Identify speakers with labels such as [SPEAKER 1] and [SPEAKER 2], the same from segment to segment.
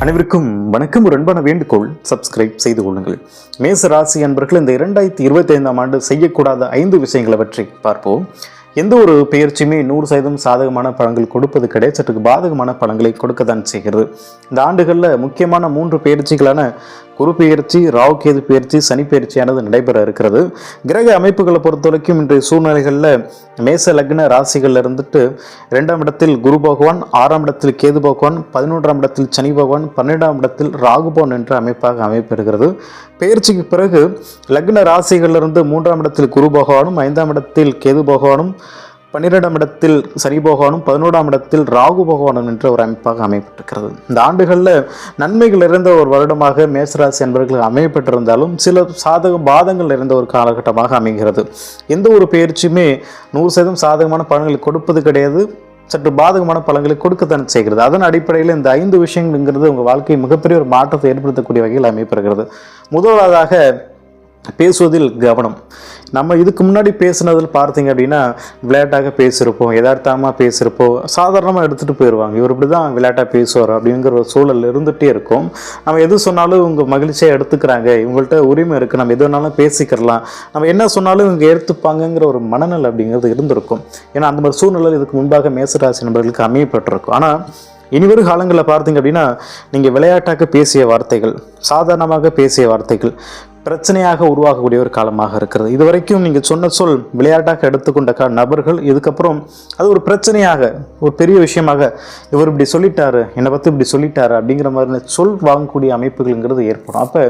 [SPEAKER 1] அனைவருக்கும் வணக்கம். ஒரு அன்பான வேண்டுகோள், சப்ஸ்கிரைப் செய்து கொள்ளுங்கள். மேச ராசி அன்பர்கள் இந்த 2025ஆம் ஆண்டு செய்யக்கூடாத 5 விஷயங்களை பற்றி பார்ப்போம். எந்த ஒரு பெயர்ச்சியுமே 100% சாதகமான பலன்கள் கொடுப்பது கிடையாது, சற்றுக்கு பாதகமான பலன்களை கொடுக்கத்தான் செய்கிறது. இந்த ஆண்டுகளில் முக்கியமான 3 பெயர்ச்சிகளான குரு பெயர்ச்சி, ராகு கேது பெயர்ச்சி, சனி பெயர்ச்சியானது நடைபெற இருக்கிறது. கிரக அமைப்புகளை பொறுத்த வரைக்கும் இன்றைய சூழ்நிலைகளில் மேச லக்ன ராசிகள் இருந்துட்டு 2ஆம் இடத்தில் குரு பகவான், 6ஆம் இடத்தில் கேது பகவான், 11ஆம் இடத்தில் சனி பகவான், 12ஆம் இடத்தில் ராகு பகவான் என்ற அமைப்பாக அமைப்பெறுகிறது. பெயர்ச்சிக்கு பிறகு லக்ன ராசிகளிலிருந்து 3ஆம் இடத்தில் குரு பகவானும், 5ஆம் இடத்தில் கேது பகவானும், 12ஆம் இடத்தில் சனி பகவானும், 11ஆம் இடத்தில் ராகு பகவானும் என்ற ஒரு அமைப்பாக அமைப்பட்டிருக்கிறது. இந்த ஆண்டுகளில் நன்மைகள் நிறைந்த ஒரு வருடமாக மேசராசி என்பவர்கள் அமையப்பட்டிருந்தாலும் சில சாதக பாதங்கள் நிறைந்த ஒரு காலகட்டமாக அமைகிறது. எந்த ஒரு பெயர்ச்சியுமே 100% சாதகமான பலன்களை கொடுப்பது கிடையாது, சற்று பாதகமான பலன்களை கொடுக்கத்தான் செய்கிறது. அதன் அடிப்படையில் இந்த 5 விஷயங்கள்ங்கிறது உங்கள் வாழ்க்கை மிகப்பெரிய ஒரு மாற்றத்தை ஏற்படுத்தக்கூடிய வகையில் அமைப்பெறுகிறது. முதலாவதாக பேசுவதில் கவனம். நம்ம இதுக்கு முன்னாடி பேசுனதில் பார்த்தீங்க அப்படின்னா விளையாட்டாக பேசியிருப்போம், யதார்த்தமாக பேசியிருப்போம், சாதாரணமாக எடுத்துகிட்டு போயிடுவாங்க. இவர் இப்படி தான் விளையாட்டாக பேசுவார் அப்படிங்கிற ஒரு சூழல் இருந்துகிட்டே இருக்கும். நம்ம எது சொன்னாலும் இவங்க மகிழ்ச்சியாக எடுத்துக்கிறாங்க, இவங்கள்ட்ட உரிமை இருக்குது, நம்ம எது வேணாலும் பேசிக்கிறலாம், நம்ம என்ன சொன்னாலும் இவங்க எடுத்துப்பாங்கங்கிற ஒரு மனநிலை அப்படிங்கிறது இருந்திருக்கும். ஏன்னா அந்த மாதிரி சூழ்நிலை இதுக்கு முன்பாக மேசராசி நபர்களுக்கு அமையப்பட்டிருக்கும். ஆனால் இனிவரும் காலங்களில் பார்த்தீங்க அப்படின்னா நீங்கள் விளையாட்டாக பேசிய வார்த்தைகள், சாதாரணமாக பேசிய வார்த்தைகள் பிரச்சனையாக உருவாகக்கூடிய ஒரு காலமாக இருக்கிறது. இது வரைக்கும் நீங்கள் சொன்ன சொல் விளையாட்டாக எடுத்துக்கொண்ட நபர்கள் இதுக்கப்புறம் அது ஒரு பிரச்சனையாக, ஒரு பெரிய விஷயமாக, இவர் இப்படி சொல்லிட்டாரு, என்னை பற்றி இப்படி சொல்லிட்டாரு அப்படிங்கிற மாதிரி சொல் வாங்கக்கூடிய அமைப்புகள்ங்கிறது ஏற்படும். அப்போ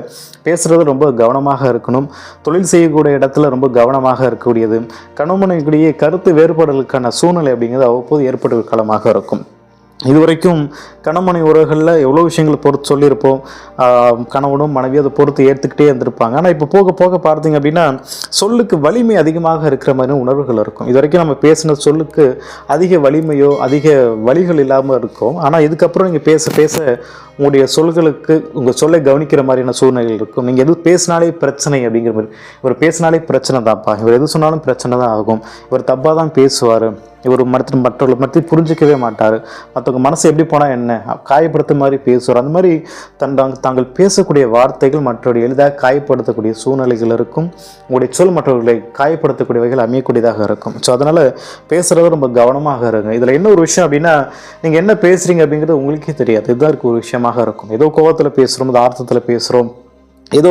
[SPEAKER 1] பேசுகிறது ரொம்ப கவனமாக இருக்கணும். தொழில் செய்யக்கூடிய இடத்துல ரொம்ப கவனமாக இருக்கக்கூடியது. கணவனுடைய கருத்து வேறுபாடுகளுக்கான சூழ்நிலை அப்படிங்கிறது அவ்வப்போது ஏற்பட்ட ஒரு காலமாக இருக்கும். இதுவரைக்கும் கணவனை உறவுகளில் எவ்வளோ விஷயங்களை பொறுத்து சொல்லியிருப்போம், கணவனும் மனைவி அதை பொறுத்து ஏற்றுக்கிட்டே இருந்திருப்பாங்க. ஆனால் இப்போ போக போக பார்த்தீங்க அப்படின்னா சொல்லுக்கு வலிமை அதிகமாக இருக்கிற மாதிரி உணர்வுகள் இருக்கும். இது வரைக்கும் நம்ம பேசின சொல்லுக்கு அதிக வலிமையோ அதிக வலிகள் இல்லாமல் இருக்கும். ஆனால் இதுக்கப்புறம் நீங்கள் பேச பேச உங்களுடைய சொல்களுக்கு உங்கள் சொல்லை கவனிக்கிற மாதிரியான சூழ்நிலைகள் இருக்கும். நீங்கள் எது பேசினாலே பிரச்சனை அப்படிங்கிற மாதிரி, இவர் பேசினாலே பிரச்சனை தான்ப்பா, இவர் எது சொன்னாலும் பிரச்சனை தான் ஆகும், இவர் தப்பாக தான் பேசுவார், இவர் மற்றவர்களை பற்றி புரிஞ்சிக்கவே மாட்டார், மற்றவங்க மனசு எப்படி போனால் என்ன, காயப்படுத்த மாதிரி பேசுவார். அந்த மாதிரி தாங்கள் பேசக்கூடிய வார்த்தைகள் மற்றவர்கள் எளிதாக காயப்படுத்தக்கூடிய சூழ்நிலைகள் இருக்கும். உங்களுடைய சொல் மற்றவர்களை காயப்படுத்தக்கூடிய வகைகள் அமையக்கூடியதாக இருக்கும். ஸோ அதனால் பேசுகிறது ரொம்ப கவனமாக இருங்க. இதில் என்ன ஒரு விஷயம் அப்படின்னா, நீங்கள் என்ன பேசுகிறீங்க அப்படிங்கிறது உங்களுக்கே தெரியாது. இதுதான் இருக்க ஒரு விஷயமாக இருக்கும். ஏதோ கோபத்தில் பேசுகிறோம், ஏதோ அர்த்தத்தில் பேசுகிறோம், ஏதோ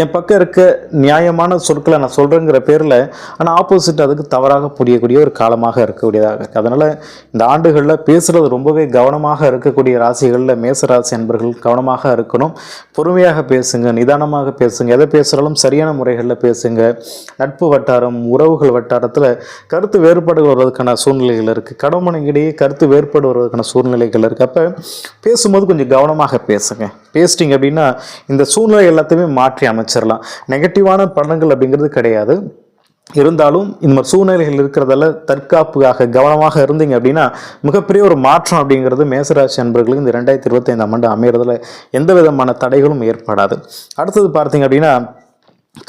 [SPEAKER 1] என் பக்கம் இருக்க நியாயமான சொற்களை நான் சொல்கிறேங்கிற பேரில், ஆனால் ஆப்போசிட் அதுக்கு தவறாக புரியக்கூடிய ஒரு காலமாக இருக்கக்கூடியதாக இருக்குது. அதனால் இந்த ஆண்டுகளில் பேசுகிறது ரொம்பவே கவனமாக இருக்கக்கூடிய ராசிகளில் மேசராசி அன்பர்கள் கவனமாக இருக்கணும். பொறுமையாக பேசுங்க, நிதானமாக பேசுங்க, எதை பேசுகிறாலும் சரியான முறைகளில் பேசுங்க. நட்பு வட்டாரம், உறவுகள் வட்டாரத்தில் கருத்து வேறுபாடு வருவதற்கான சூழ்நிலைகள் இருக்குது. கடவுமனைக்கிடையே கருத்து வேறுபாடு வருவதற்கான சூழ்நிலைகள் இருக்குது. அப்போ பேசும்போது கொஞ்சம் கவனமாக பேசுங்க. பேசிட்டிங்க அப்படின்னா இந்த சூழ்நிலை எல்லாத்தையுமே மாற்றி அமைச்சிடலாம். நெகட்டிவான பலன்கள் அப்படிங்கிறது கிடையாது. இருந்தாலும் இந்த மாதிரி சூழ்நிலைகள் இருக்கிறதால தற்காப்புக்காக கவனமாக இருந்தீங்க அப்படின்னா மிகப்பெரிய ஒரு மாற்றம் அப்படிங்கிறது மேசராசி அன்பர்களுக்கு இந்த 2025ஆம் ஆண்டு அமைகிறதுல எந்த விதமான தடைகளும் ஏற்படாது. அடுத்தது பார்த்தீங்க அப்படின்னா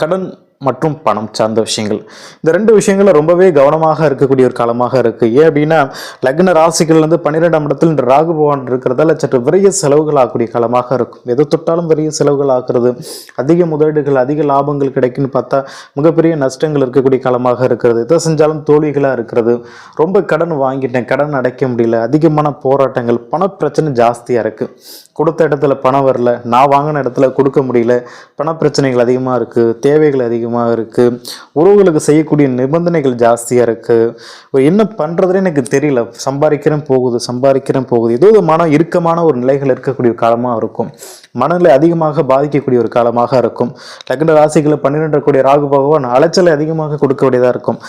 [SPEAKER 1] கடன் மற்றும் பணம் சார்ந்த விஷயங்கள். இந்த 2 விஷயங்களும் ரொம்பவே கவனமாக இருக்கக்கூடிய ஒரு காலமாக இருக்குது. ஏன் அப்படின்னா லக்ன ராசிகள்லேருந்து 12ஆம் இடத்தில் இந்த ராகு பகவான் இருக்கிறதால சற்று விரைய செலவுகள் ஆகக்கூடிய காலமாக இருக்கும். எது தொட்டாலும் விரைய செலவுகள் ஆகிறது, அதிக முதலீடுகள், அதிக லாபங்கள் கிடைக்குன்னு பார்த்தா மிகப்பெரிய நஷ்டங்கள் இருக்கக்கூடிய காலமாக இருக்கிறது. எதை செஞ்சாலும் தோல்விகளாக இருக்கிறது. ரொம்ப கடன் வாங்கிட்டேன், கடன் அடைக்க முடியல, அதிகமான போராட்டங்கள், பணப்பிரச்சனை ஜாஸ்தியாக இருக்குது. கொடுத்த இடத்துல பணம் வரல, நான் வாங்கின இடத்துல கொடுக்க முடியல, பணப்பிரச்சனைகள் அதிகமாக இருக்குது, தேவைகள் அதிகமாக இருக்குது, உறவுகளுக்கு செய்யக்கூடிய நிபந்தனைகள் ஜாஸ்தியாக இருக்குது. என்ன பண்ணுறதுன்னு எனக்கு தெரியல, சம்பாதிக்கிறேன் போகுது, ஏதோ ஒரு மன இறுக்கமான ஒரு நிலைகள் இருக்கக்கூடிய ஒரு காலமாக இருக்கும். மனநிலை அதிகமாக பாதிக்கக்கூடிய ஒரு காலமாக இருக்கும். லக்ன ராசிகளை 12 கூடிய ராகு பகவான் அலைச்சலை அதிகமாக கொடுக்க வேண்டியதாக இருக்கும்.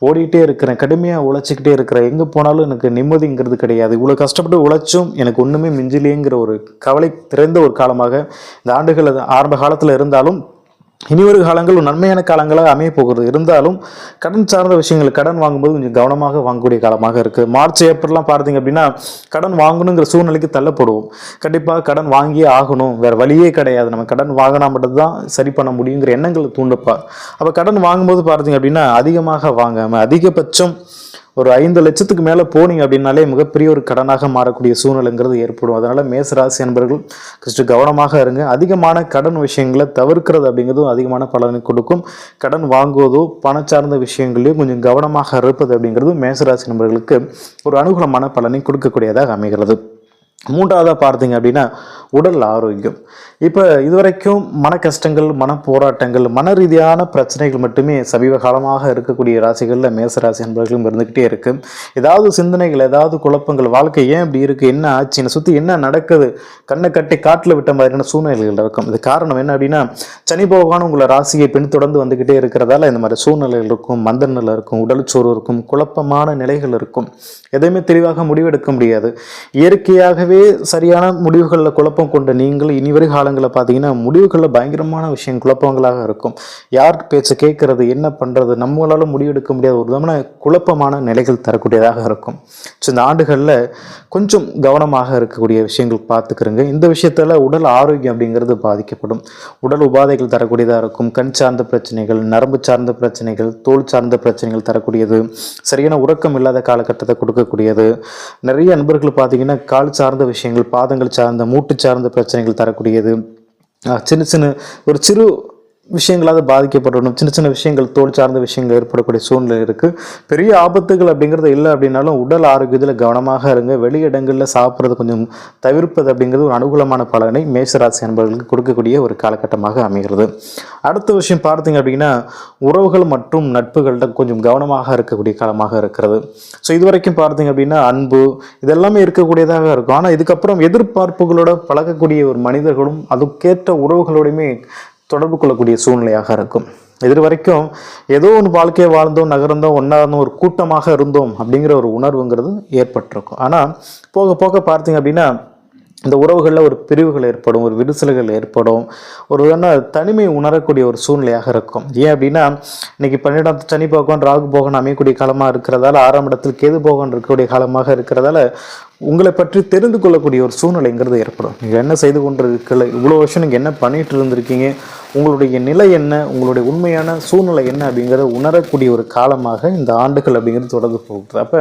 [SPEAKER 1] ஓடிட்டே இருக்கிறேன், கடுமையாக உழைச்சிக்கிட்டே இருக்கிறேன், எங்கே போனாலும் எனக்கு நிம்மதிங்கிறது கிடையாது, இவ்வளோ கஷ்டப்பட்டு உழைச்சும் எனக்கு ஒன்றுமே மிஞ்சிலேங்கிற ஒரு கவலை திறந்த ஒரு காலமாக இந்த ஆண்டுகள் ஆரம்ப காலத்தில் இருந்தாலும் இனிவரும் காலங்கள் நன்மையான காலங்களாக அமைய போகிறது. இருந்தாலும் கடன் சார்ந்த விஷயங்கள், கடன் வாங்கும்போது கொஞ்சம் கவனமாக வாங்கக்கூடிய காலமாக இருக்குது. மார்ச் ஏப்ரல்லாம் பார்த்தீங்க அப்படின்னா கடன் வாங்கணுங்கிற சூழ்நிலைக்கு தள்ளப்படுவோம். கண்டிப்பாக கடன் வாங்கியே ஆகணும், வேறு வழியே கிடையாது, நம்ம கடன் வாங்கினா மட்டும்தான் சரி பண்ண முடியுங்கிற எண்ணங்களை தூண்டுப்பார். அப்போ கடன் வாங்கும்போது பார்த்தீங்க அப்படின்னா அதிகமாக வாங்காமல் அதிகபட்சம் ஒரு 5 லட்சத்துக்கு மேலே போனீங்க அப்படின்னாலே மிகப்பெரிய ஒரு கடனாக மாறக்கூடிய சூழ்நிலைங்கிறது ஏற்படும். அதனால மேசராசி அன்பர்கள் கொஞ்சம் கவனமாக இருங்க. அதிகமான கடன் விஷயங்களை தவிர்க்கிறது அப்படிங்கிறதும் அதிகமான பலனை கொடுக்கும். கடன் வாங்குவதோ பண சார்ந்த விஷயங்களையும் கொஞ்சம் கவனமாக இருப்பது அப்படிங்கிறது மேசராசி நண்பர்களுக்கு ஒரு அனுகூலமான பலனை கொடுக்கக்கூடியதாக அமைகிறது. மூன்றாவதாக பார்த்தீங்க அப்படின்னா உடல் ஆரோக்கியம். இப்போ இதுவரைக்கும் மன கஷ்டங்கள், மன போராட்டங்கள், மன ரீதியான பிரச்சனைகள் மட்டுமே சமீப காலமாக இருக்கக்கூடிய ராசிகளில் மேசராசி அன்பர்களும் இருந்துக்கிட்டே இருக்கு. ஏதாவது சிந்தனைகள், ஏதாவது குழப்பங்கள், வாழ்க்கை ஏன் இப்படி இருக்கு, என்ன ஆச்சு, என்னை சுற்றி என்ன நடக்குது, கண்ணை கட்டி காட்டில் விட்ட மாதிரியான சூழ்நிலைகள் இருக்கும். இது காரணம் என்ன அப்படின்னா சனி பகவான் உங்களை ராசியை பின்தொடர்ந்து வந்துக்கிட்டே இருக்கிறதால இந்த மாதிரி சூழ்நிலைகள் இருக்கும், மந்த நிலை இருக்கும், உடல்சோர்வு இருக்கும், குழப்பமான நிலைகள் இருக்கும். எதையுமே தெளிவாக முடிவெடுக்க முடியாது. இயற்கையாகவே சரியான முடிவுகளில் குழப்பம் கொண்ட நீங்கள் இனிவரை காலங்களில் பார்த்தீங்கன்னா முடிவுகளில் பயங்கரமான விஷயம் குழப்பங்களாக இருக்கும். யார் பேச்சை கேட்கறது, என்ன பண்ணுறது, நம்மளால முடிவெடுக்க முடியாத ஒரு விதமான குழப்பமான நிலைகள் தரக்கூடியதாக இருக்கும். ஸோ இந்த ஆண்டுகளில் கொஞ்சம் கவனமாக இருக்கக்கூடிய விஷயங்கள் பார்த்துக்கிறங்க. இந்த விஷயத்தில் உடல் ஆரோக்கியம் அப்படிங்கிறது பாதிக்கப்படும். உடல் உபாதைகள் தரக்கூடியதாக இருக்கும். கண் சார்ந்த பிரச்சனைகள், நரம்பு சார்ந்த பிரச்சனைகள், தோல் சார்ந்த பிரச்சனைகள் தரக்கூடியது, சரியான உறக்கம் இல்லாத காலகட்டத்தை கொடுக்கக்கூடியது. நிறைய நண்பர்கள் பார்த்தீங்கன்னா கால் சார்ந்த விஷயங்கள், பாதங்கள் சார்ந்த, மூட்டு சார்ந்த பிரச்சனைகள் தரக்கூடியது. ஒரு சிறு விஷயங்களாவது பாதிக்கப்படணும். சின்ன சின்ன விஷயங்கள், தோல் சார்ந்த விஷயங்கள் ஏற்படக்கூடிய சூழ்நிலை இருக்குது. பெரிய ஆபத்துகள் அப்படிங்கிறது இல்லை அப்படின்னாலும் உடல் ஆரோக்கியத்தில் கவனமாக இருங்க. வெளியிடங்களில் சாப்பிட்றது கொஞ்சம் தவிர்ப்பது அப்படிங்கிறது ஒரு அனுகூலமான பலனை மேசராசி அன்பர்களுக்கு கொடுக்கக்கூடிய ஒரு காலகட்டமாக அமைகிறது. அடுத்த விஷயம் பார்த்தீங்க அப்படின்னா உறவுகள் மற்றும் நட்புகள்கிட்ட கொஞ்சம் கவனமாக இருக்கக்கூடிய காலமாக இருக்கிறது. ஸோ இது வரைக்கும் பார்த்தீங்க அப்படின்னா அன்பு இதெல்லாமே இருக்கக்கூடியதாக இருக்கும். ஆனால் இதுக்கப்புறம் எதிர்பார்ப்புகளோட பழகக்கூடிய ஒரு மனிதர்களும் அதுக்கேற்ற உறவுகளோடையுமே தொடர்பு கொள்ளக்கூடிய சூழ்நிலையாக இருக்கும். இது வரைக்கும் ஏதோ ஒன்று வாழ்க்கையை வாழ்ந்தோம், நகர்ந்தோம், ஒன்றா இருந்தோம், ஒரு கூட்டமாக இருந்தோம் அப்படிங்கிற ஒரு உணர்வுங்கிறது ஏற்பட்டிருக்கும். ஆனால் போக போக பார்த்தீங்க அப்படின்னா இந்த உறவுகளில் ஒரு பிரிவுகள் ஏற்படும், ஒரு விரிசல்கள் ஏற்படும், ஒரு தனிமை உணரக்கூடிய ஒரு சூழ்நிலையாக இருக்கும். ஏன் அப்படின்னா இன்னைக்கு 12 சனி போகன், ராகு போகன் அமையக்கூடிய காலமாக இருக்கிறதால, 6ஆம் இடத்தில் கேது போகன் இருக்கக்கூடிய காலமாக இருக்கிறதால உங்களை பற்றி தெரிந்து கொள்ளக்கூடிய ஒரு சூழ்நிலைங்கிறது ஏற்படும். நீங்கள் என்ன செய்து கொண்டிருக்கல, இவ்வளோ வருஷம் நீங்கள் என்ன பண்ணிட்டு இருந்திருக்கீங்க, உங்களுடைய நிலை என்ன, உங்களுடைய உண்மையான சூழ்நிலை என்ன அப்படிங்கிறத உணரக்கூடிய ஒரு காலமாக இந்த ஆண்டுகள் அப்படிங்கிறது தொடர்ந்து போகுது. அப்போ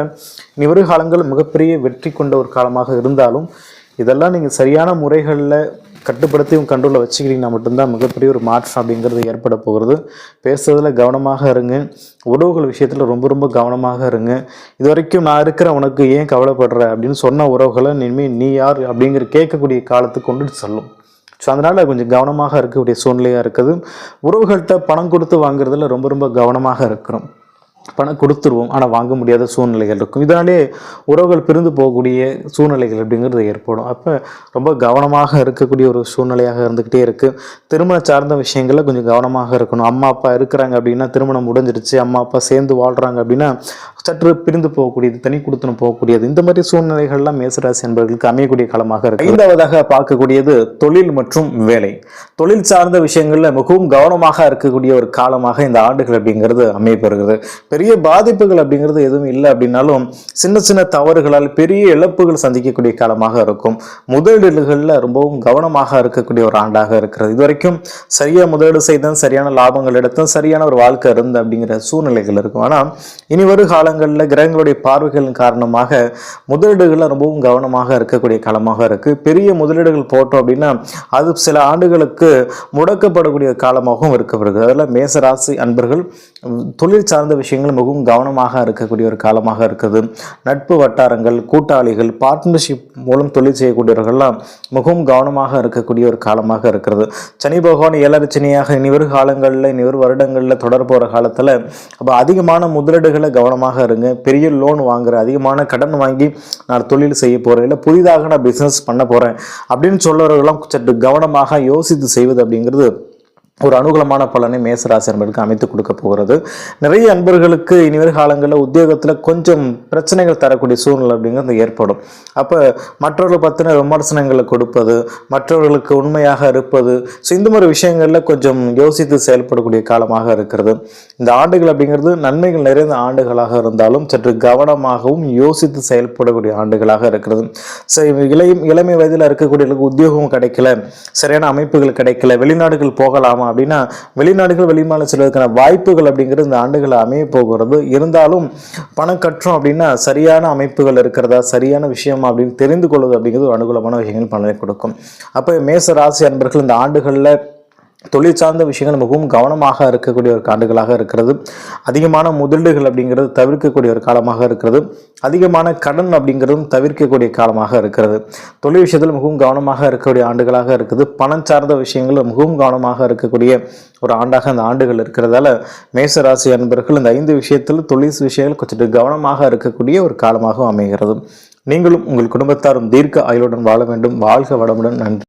[SPEAKER 1] இனி வரும் காலங்கள் மிகப்பெரிய வெற்றி கொண்ட ஒரு காலமாக இருந்தாலும் இதெல்லாம் நீங்கள் சரியான முறைகளில் கட்டுப்படுத்தி கண்ட்ரோலில் வச்சுக்கிட்டீங்கன்னா மட்டும்தான் மிகப்பெரிய ஒரு மாற்றம் அப்படிங்கிறது ஏற்பட போகிறது. பேசுறதுல கவனமாக இருங்க. உறவுகள் விஷயத்தில் ரொம்ப ரொம்ப கவனமாக இருங்க. இது வரைக்கும் நான் இருக்கிற உனக்கு ஏன் கவலைப்படுற அப்படின்னு சொன்ன உறவுகளை இனிமேல் நீ யார் அப்படிங்கிற கேட்கக்கூடிய காலத்துக்கு கொண்டுட்டு சொல்லும். ஸோ அதனால் கொஞ்சம் கவனமாக இருக்கக்கூடிய சூழ்நிலையாக இருக்குது. உறவுகள்கிட்ட பணம் கொடுத்து வாங்குறதுல ரொம்ப ரொம்ப கவனமாக இருக்கிறோம். பணம் கொடுத்துருவோம், ஆனால் வாங்க முடியாத சூழ்நிலைகள் இருக்கும். இதனாலே உறவுகள் பிரிந்து போகக்கூடிய சூழ்நிலைகள் அப்படிங்கிறது ஏற்படும். அப்போ ரொம்ப கவனமாக இருக்கக்கூடிய ஒரு சூழ்நிலையாக இருந்துக்கிட்டே இருக்குது. திருமணம் சார்ந்த விஷயங்களில் கொஞ்சம் கவனமாக இருக்கணும். அம்மா அப்பா இருக்கிறாங்க அப்படின்னா, திருமணம் முடிஞ்சிருச்சு, அம்மா அப்பா சேர்ந்து வாழ்கிறாங்க அப்படின்னா சற்று பிரிந்து போகக்கூடியது, தனி கொடுத்தனம் போகக்கூடியது, இந்த மாதிரி சூழ்நிலைகள்லாம் மேசராசி என்பவர்களுக்கு அமையக்கூடிய காலமாக இருக்கு. 5ஆவதாக பார்க்கக்கூடியது தொழில் மற்றும் வேலை. தொழில் சார்ந்த விஷயங்களில் மிகவும் கவனமாக இருக்கக்கூடிய ஒரு காலமாக இந்த ஆண்டுகள் அப்படிங்கிறது அமையப்பெறுகிறது. பெரிய பாதிப்புகள் அப்படிங்கிறது எதுவும் இல்லை அப்படின்னாலும் சின்ன சின்ன தவறுகளால் பெரிய இழப்புகள் சந்திக்கக்கூடிய காலமாக இருக்கும். முதலீடுகளில் ரொம்பவும் கவனமாக இருக்கக்கூடிய ஒரு ஆண்டாக இருக்கிறது. இது வரைக்கும் சரியா முதலீடு செய்தான், சரியான லாபங்கள் எடுத்தும், சரியான ஒரு வாழ்க்கை இருந்து அப்படிங்கிற சூழ்நிலைகள் இருக்கும். ஆனால் இனி வரும் காலங்களில் கிரகங்களுடைய பார்வைகளின் காரணமாக முதலீடுகளில் ரொம்பவும் கவனமாக இருக்கக்கூடிய காலமாக இருக்கு. பெரிய முதலீடுகள் போட்டோம் அப்படின்னா அது சில ஆண்டுகளுக்கு முடக்கப்படக்கூடிய காலமாகவும் இருக்கப்படுகிறது. அதில் மேசராசி அன்பர்கள் தொழில் சார்ந்த விஷயங்கள் மிகவும் கவனமாக இருக்கக்கூடிய ஒரு காலமாக இருக்குது. நட்பு வட்டாரங்கள், கூட்டாளிகள், பார்ட்னர்ஷிப் மூலம் தொழில் செய்யக்கூடியவர்கள்லாம் மிகவும் கவனமாக இருக்கக்கூடிய ஒரு காலமாக இருக்கிறது. சனி பகவான் 7 சனியாக இனிவரும் காலங்களில், இனிவரும் வருடங்களில் தொடர் போகிற காலத்தில் அப்போ அதிகமான முதலீடுகளை கவனமாக இருங்க. பெரிய லோன் வாங்குற, அதிகமான கடன் வாங்கி நான் தொழில் செய்ய போகிறேன், இல்லை புதிதாக நான் பிஸ்னஸ் பண்ண போகிறேன் அப்படின்னு சொல்றவர்களாம் சற்று கவனமாக யோசித்து செய்வது அப்படிங்கிறது ஒரு அனுகூலமான பலனை மேசராசி அன்பர்களுக்கு அமைத்து கொடுக்க போகிறது. நிறைய அன்பர்களுக்கு இனிவரும் காலங்களில் உத்தியோகத்தில் கொஞ்சம் பிரச்சனைகள் தரக்கூடிய சூழ்நிலை அப்படிங்கிறது ஏற்படும். அப்போ மற்றவர்களை பற்றின விமர்சனங்களை கொடுப்பது, மற்றவர்களுக்கு உண்மையாக இருப்பது, ஸோ இந்த மாதிரி விஷயங்களில் கொஞ்சம் யோசித்து செயல்படக்கூடிய காலமாக இருக்கிறது. இந்த ஆண்டுகள் அப்படிங்கிறது நன்மைகள் நிறைந்த ஆண்டுகளாக இருந்தாலும் சற்று கவனமாகவும் யோசித்து செயல்படக்கூடிய ஆண்டுகளாக இருக்கிறது. இளமை வயதில் இருக்கக்கூடியவர்களுக்கு உத்தியோகம் கிடைக்கல, சரியான அமைப்புகள் கிடைக்கல, வெளிநாடுகள் போகலாமா அப்படின்னா வெளிநாடுகள் வெளிமாநில செல்வதற்கான வாய்ப்புகள் அப்படிங்கிறது இந்த ஆண்டுகள் அமைய போகிறது. இருந்தாலும் பணம் கட்டுறோம் அப்படின்னா சரியான அமைப்புகள் இருக்கிறதா, சரியான விஷயமா அப்படின்னு தெரிந்து கொள்வது அப்படிங்கிறது ஒரு அனுகூலமான விஷயங்கள் பலனை கொடுக்கும். அப்போ மேச ராசி அன்பர்கள் இந்த ஆண்டுகளில் தொழில் சார்ந்த விஷயங்கள் மிகவும் கவனமாக இருக்கக்கூடிய ஒரு ஆண்டுகளாக இருக்கிறது. அதிகமான முதலீடுகள் அப்படிங்கிறது தவிர்க்கக்கூடிய ஒரு காலமாக இருக்கிறது. அதிகமான கடன் அப்படிங்கிறதும் தவிர்க்கக்கூடிய காலமாக இருக்கிறது. தொழில் விஷயத்தில் மிகவும் கவனமாக இருக்கக்கூடிய ஆண்டுகளாக இருக்குது. பணம் சார்ந்த விஷயங்கள் மிகவும் கவனமாக இருக்கக்கூடிய ஒரு ஆண்டாக அந்த ஆண்டுகள் இருக்கிறதால மேச ராசி அன்பர்கள் இந்த 5 விஷயத்தில் தொழில் விஷயங்கள் கொஞ்சம் கவனமாக இருக்கக்கூடிய ஒரு காலமாக அமைகிறது. நீங்களும் உங்கள் குடும்பத்தாரும் தீர்க்க ஆயுளுடன் வாழ வேண்டும். வாழ்க வளமுடன். நன்றி.